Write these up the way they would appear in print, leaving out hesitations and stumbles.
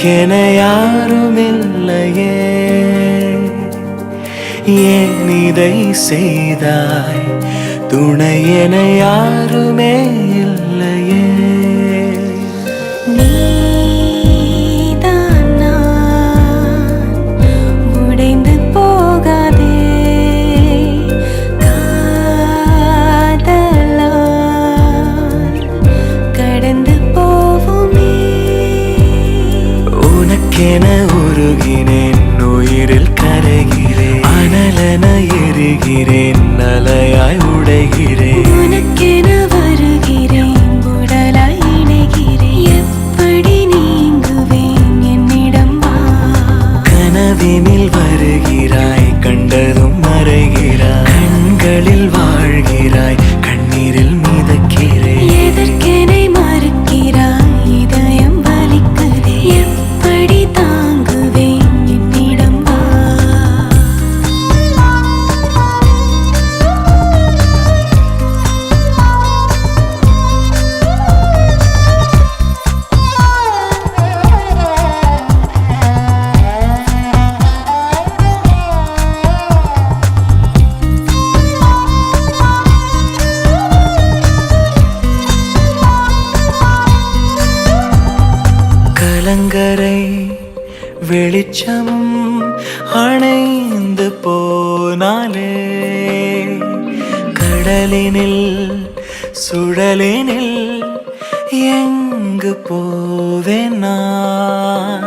உனக்கென யாருமில்லையே, ஏன் இதை செய்தாய்? துணையென யாருமே இல்லையே. உனக்கென உருகினேன், உயிரில் கரைகிறேன், அனலென எரிகிறேன், அலையாய் உடைகிறேன். உனக்கென வருகிறேன், உடலாய் இணைகிறேன், எப்படி நீங்குவேன்? என்னிடம் வா. கனவினில் வருகிறாய், கண்டதும் மறைகிறாய், கண்களில் வாழ்கிறாய், கண்ணீரில் மிதக்கிறேன். எதற்கெனை மறுக்கிறாய்? இதயம் வலிக்குதே, எப்படி தாங்குவேன்? என்னிடம் வா. கலங்கரை வெளிச்சமும் அணைந்து போனாலே, கடலினில் சுழலினில் எங்கு போவேன் நான்?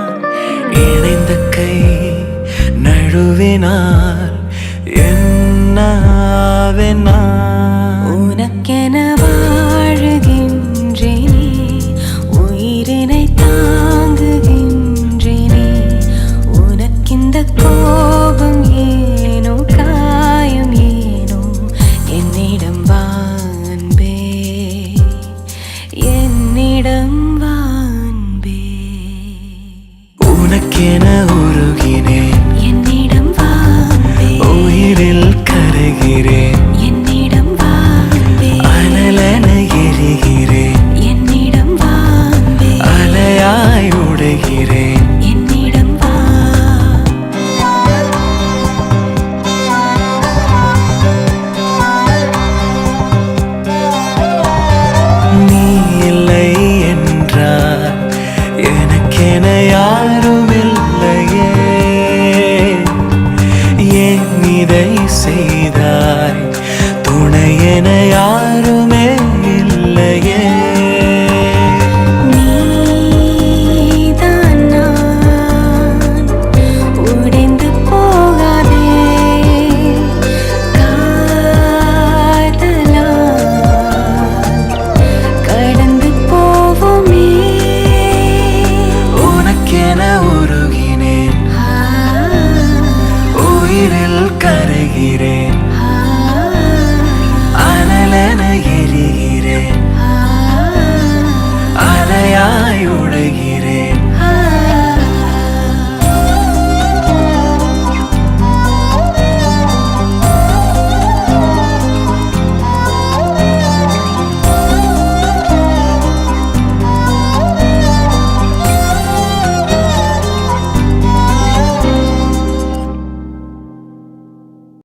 இணைந்த கை நழுவினால் என்னாவேன் நான்? உனக்கென வாழுகின்றேனே, உயிரினை தாங்குகின்றேனே. உனக்கிந்த கோபம் ஏனோ, காயம் ஏனோ? என்னிடம் வா அன்பே, என்னிடம் வா அன்பே. உனக்கென உருகினேன், என்னிடம் வா அன்பே, உயிரில் கரைகிறேன், என்னிடம் வா அன்பே. அனலென எரிகிறேன், என்னிடம் வா அன்பே, அலையாய் உடைகிறேன். என்னிடம் வா. நீ இல்லை என்றால் எனக்கென யாருமில்லையே, ஏன் இதை செய்தாய்? துணையென யார்